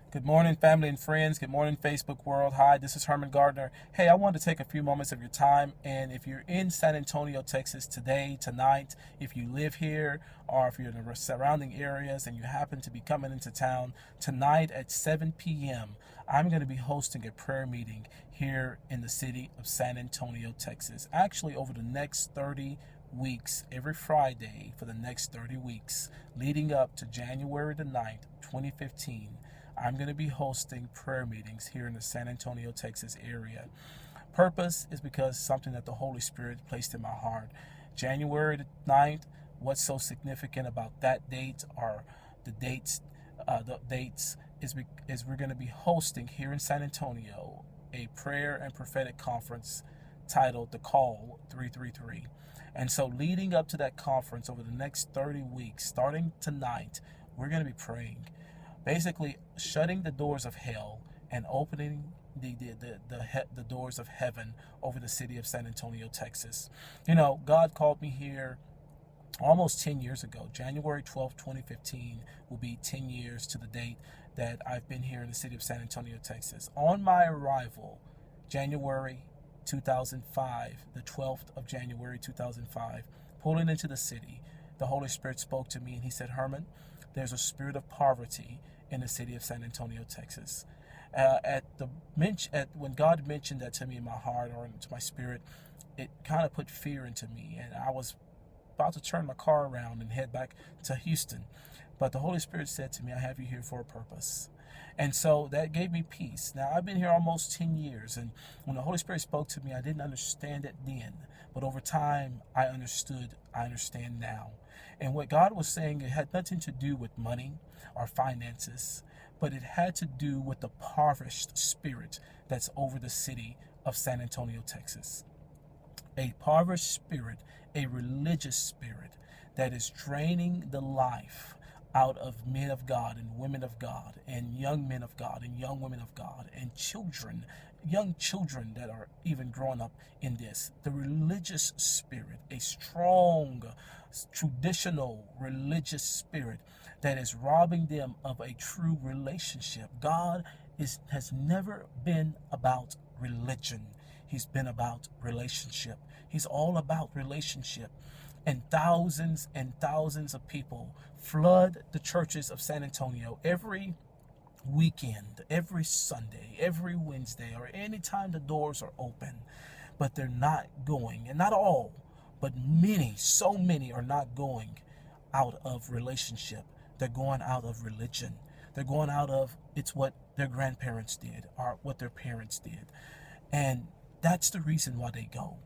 Good morning, family and friends. Good morning, Facebook world. Hi, this is Herman Gardner. Hey, I wanted to take a few moments of your time. And if you're in San Antonio, Texas today, tonight, if you live here, or if you're in the surrounding areas and you happen to be coming into town, tonight at 7 p.m., I'm going to be hosting a prayer meeting here in the city of San Antonio, Texas. Actually, over the next 30 weeks, every Friday for the next 30 weeks, leading up to January the 9th, 2015. I'm going to be hosting prayer meetings here in the San Antonio, Texas area. Purpose is because something that the Holy Spirit placed in my heart. January the 9th, what's so significant about that date are the dates. Is we're going to be hosting here in San Antonio a prayer and prophetic conference titled The Call 333. And so leading up to that conference over the next 30 weeks, starting tonight, we're going to be praying. Basically, shutting the doors of hell and opening the doors of heaven over the city of San Antonio, Texas. You know, God called me here almost 10 years ago. January 12, 2015 will be 10 years to the date that I've been here in the city of San Antonio, Texas. On my arrival, January 2005, the 12th of January 2005, pulling into the city, the Holy Spirit spoke to me and he said, Herman, there's a spirit of poverty in the city of San Antonio, Texas. When God mentioned that to me in my heart or into my spirit, it kind of put fear into me, and I was about to turn my car around and head back to Houston. But the Holy Spirit said to me, I have you here for a purpose. And so that gave me peace. Now, I've been here almost 10 years, and when the Holy Spirit spoke to me, I didn't understand it then. But over time, I understood. I understand now. And what God was saying, it had nothing to do with money or finances, but it had to do with the impoverished spirit that's over the city of San Antonio, Texas. A impoverished spirit, a religious spirit that is draining the life out of men of God and women of God and young men of God and young women of God and children, young children that are even growing up in this. The religious spirit, a strong, traditional religious spirit that is robbing them of a true relationship. God has never been about religion. He's been about relationship. He's all about relationship. And thousands of people flood the churches of San Antonio every weekend, every Sunday, every Wednesday, or anytime the doors are open. But they're not going, and not all, but many, so many are not going out of relationship. They're going out of religion. They're going out of, it's what their grandparents did or what their parents did. And that's the reason why they go.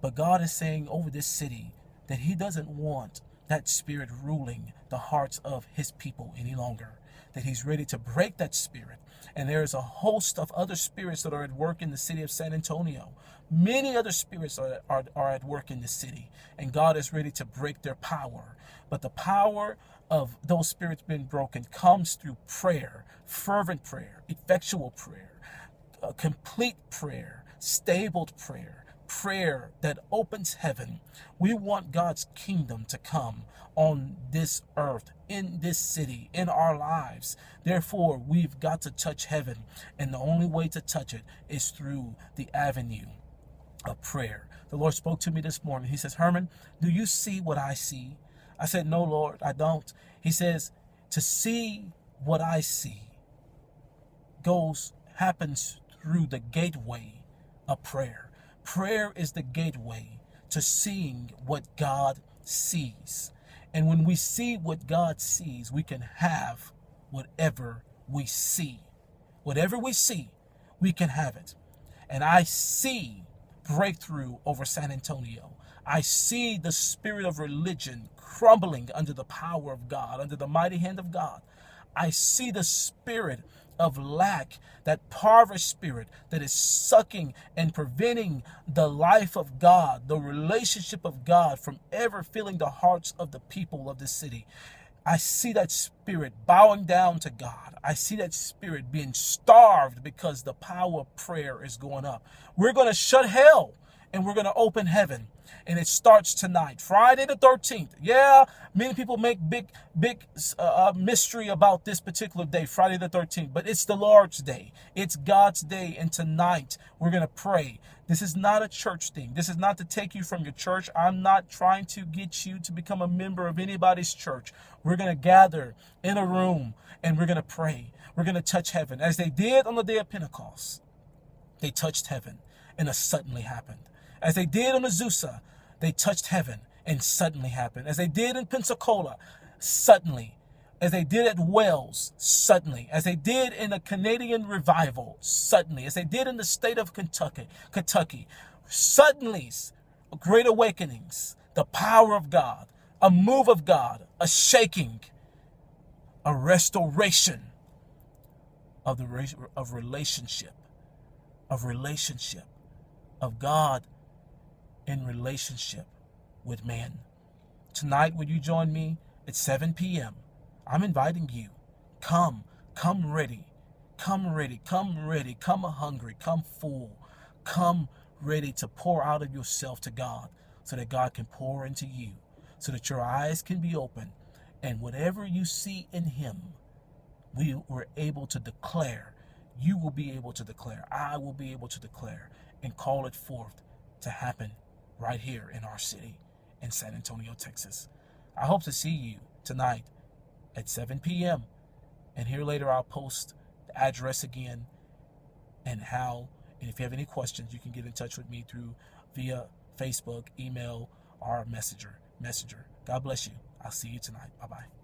But God is saying over this city that he doesn't want that spirit ruling the hearts of his people any longer, that he's ready to break that spirit. And there is a host of other spirits that are at work in the city of San Antonio. Many other spirits are at work in the city, and God is ready to break their power. But the power of those spirits being broken comes through prayer, fervent prayer, effectual prayer, complete prayer, stabled prayer, prayer that opens heaven. We want God's kingdom to come on this earth, in this city, in our lives. Therefore, we've got to touch heaven, and the only way to touch it is through the avenue of prayer. The Lord spoke to me this morning. He says, Herman, do you see what I see? I said, no, Lord, I don't. He says, to see what I see happens through the gateway of prayer. Prayer is the gateway to seeing what God sees. And when we see what God sees, we can have whatever we see. Whatever we see, we can have it. And I see breakthrough over San Antonio. I see the spirit of religion crumbling under the power of God, under the mighty hand of God. I see the spirit of lack, that impoverished spirit that is sucking and preventing the life of God, the relationship of God from ever filling the hearts of the people of the city. I see that spirit bowing down to God. I see that spirit being starved because the power of prayer is going up. We're going to shut hell and we're going to open heaven. And it starts tonight, Friday the 13th. Yeah, many people make big mystery about this particular day, Friday the 13th. But it's the Lord's day. It's God's day. And tonight we're going to pray. This is not a church thing. This is not to take you from your church. I'm not trying to get you to become a member of anybody's church. We're going to gather in a room and we're going to pray. We're going to touch heaven. As they did on the day of Pentecost, they touched heaven and it suddenly happened. As they did on Azusa, they touched heaven and suddenly happened. As they did in Pensacola, suddenly. As they did at Wells, suddenly. As they did in the Canadian revival, suddenly. As they did in the state of Kentucky, suddenly, great awakenings, the power of God, a move of God, a shaking, a restoration of relationship, of God in relationship with man. Tonight, will you join me at 7 p.m.? I'm inviting you. Come ready, come hungry, come full, come ready to pour out of yourself to God so that God can pour into you, so that your eyes can be open, and whatever you see in him, we were able to declare, you will be able to declare, I will be able to declare, and call it forth to happen right here in our city in San Antonio, Texas. I hope to see you tonight at 7 p.m. And here later I'll post the address again and how. And if you have any questions, you can get in touch with me via Facebook, email, or messenger. God bless you. I'll see you tonight. Bye-bye.